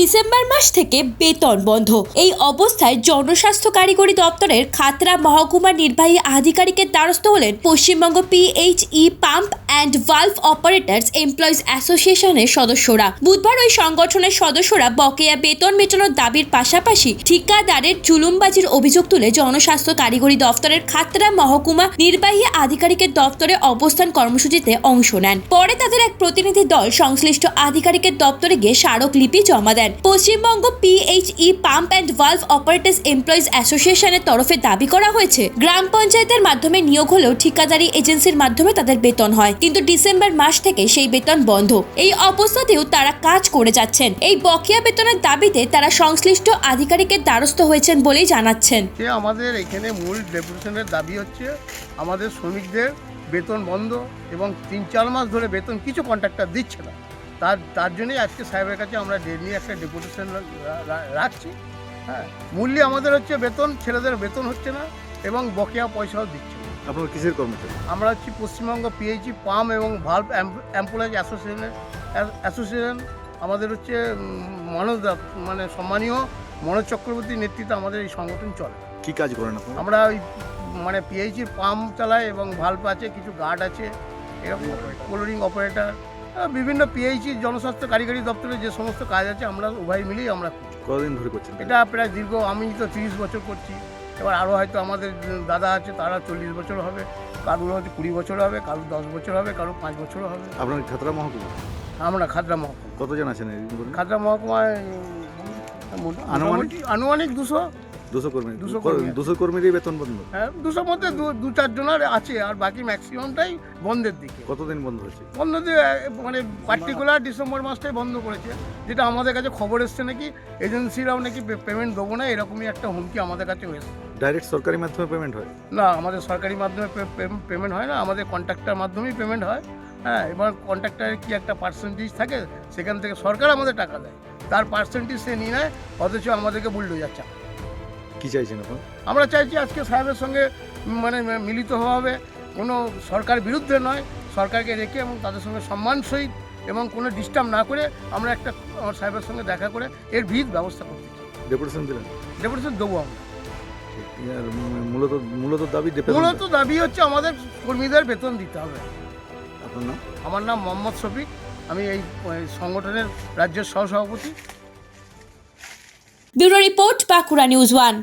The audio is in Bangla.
ডিসেম্বর মাস থেকে বেতন বন্ধ। এই অবস্থায় জনস্বাস্থ্য কারিগরি দপ্তরের খাতড়া মহকুমা নির্বাহী আধিকারিকের দ্বারস্থ হলেন Paschimbanga PHE pump and valve operators employees অ্যাসোসিয়েশনের সদস্যরা। বুধবার ওই সংগঠনের সদস্যরা বকেয়া বেতন মেটানোর দাবির পাশাপাশি ঠিকাদারের জুলুমবাজির অভিযোগ তুলে জনস্বাস্থ্য কারিগরি দপ্তরের খাতড়া মহকুমা নির্বাহী আধিকারিকের দপ্তরে অবস্থান কর্মসূচিতে অংশ নেন। পরে তাদের এক প্রতিনিধি দল সংশ্লিষ্ট আধিকারিকের দপ্তরে গিয়ে স্মারকলিপি জমা দেন। Paschimbanga PHE pump and valve operators employees অ্যাসোসিয়েশনের তরফে দাবি করা হয়েছে, গ্রাম পঞ্চায়েতের মাধ্যমে নিয়োগ হলেও ঠিকাদারি এজেন্সির মাধ্যমে তাদের বেতন হয়, কিন্তু ডিসেম্বর মাস থেকে সেই বেতন বন্ধ। এই অবস্থাতেও তারা কাজ করে যাচ্ছেন। এই বকেয়া বেতনের দাবিতে তারা সংশ্লিষ্ট আধিকারিকের দ্বারস্থ হয়েছেন বলেই জানাচ্ছেন। আমাদের এখানে মূল ডেপুটেশনের দাবি হচ্ছে আমাদের শ্রমিকদের বেতন বন্ধ এবং 3-4 মাস ধরে বেতন কিছু কন্ট্রাক্টর দিচ্ছে না। তার জন্যই আজকে সাহেবের কাছে আমরা ডেলি একটা ডেপুটেশন রাখছি। হ্যাঁ, মূল্যে আমাদের হচ্ছে বেতন, ছেলেদের বেতন হচ্ছে না এবং বকেয়া পয়সাও দিচ্ছে না। আপনারা কিসের কর্মচারী? আমরা হচ্ছি পশ্চিমবঙ্গ PHE পাম্প এবং ভালভ এমপ্লয়িজ অ্যাসোসিয়েশন। আমাদের হচ্ছে সম্মানীয় মনোজ চক্রবর্তীর নেতৃত্বে আমাদের এই সংগঠন চলে। কি কাজ করেন আপনারা? আমরা ওই PHE পাম্প চালাই এবং ভালভ আছে, কিছু গার্ড আছে, এরকম কোলোরিং অপারেটর, বিভিন্ন PHE জনস্বাস্থ্য কারিগরি দপ্তরে যে সমস্ত কাজ আছে আমরা উভয় মিলেই আমরা করছি। কতদিন ধরে করছেন এটা প্রায় দীর্ঘ, আমি তো 30 বছর করছি, এবার আরও হয়তো আমাদের দাদা আছে তারা 40 বছর হবে, কারোর হয়তো 20 বছর হবে, কারোর 10 বছর হবে, কারোর 5 বছর হবে। আপনার খাতড়া মহকুমা? আমরা খাতড়া মহকুমা। কতজন আছেন? খাতড়া মহকুমায় আনুমানিক 200 কর্মী। 200 কর্মী। 200 কর্মীরই বেতন বন্ধ? হ্যাঁ, 200 মধ্যে 2-4 জনের আছে, আর বাকি ম্যাক্সিমামটাই বন্ধের দিকে। কতদিন বন্ধ হয়েছে? বন্ধ দিয়ে পার্টিকুলার ডিসেম্বর মাসটাই বন্ধ করেছে, যেটা আমাদের কাছে খবর এসছে নাকি এজেন্সিরাও নাকি পেমেন্ট দেবো না, এরকমই একটা হুমকি আমাদের কাছে হয়েছে। ডাইরেক্ট সরকারি মাধ্যমে পেমেন্ট হয় না, আমাদের সরকারি মাধ্যমে পেমেন্ট হয় না, আমাদের কন্ট্রাক্টর মাধ্যমেই পেমেন্ট হয়। হ্যাঁ, এবার কন্ট্রাক্টরের কি একটা পার্সেন্টেজ থাকে, সেখান থেকে সরকার আমাদের টাকা দেয়, তার পার্সেন্টেজ সে নিয়ে নেয়, অথচ আমাদেরকে বুলডোজার চায়। কি চাইছেন আপনারা? আমরা চাইছি আজকে সাহেবের সঙ্গে মিলিত হওয়া হবে, কোনো সরকার বিরুদ্ধে নয়, সরকারকে রেখে এবং তাদের সঙ্গে সম্মান সহিত এবং কোনো ডিস্টার্ব না করে আমরা একটা সাহেবের সঙ্গে দেখা করে এর বিহিত ব্যবস্থা করতে চাই। ডেপুটেশন দিলেন? ডেপুটেশন দেবো আমরা। মূলত দাবি হচ্ছে আমাদের কর্মীদের বেতন দিতে হবে। আপনার নাম? আমার নাম মোহাম্মদ শফিক, আমি এই সংগঠনের রাজ্যের সহসভাপতি। Bureau report, Bankura news 1।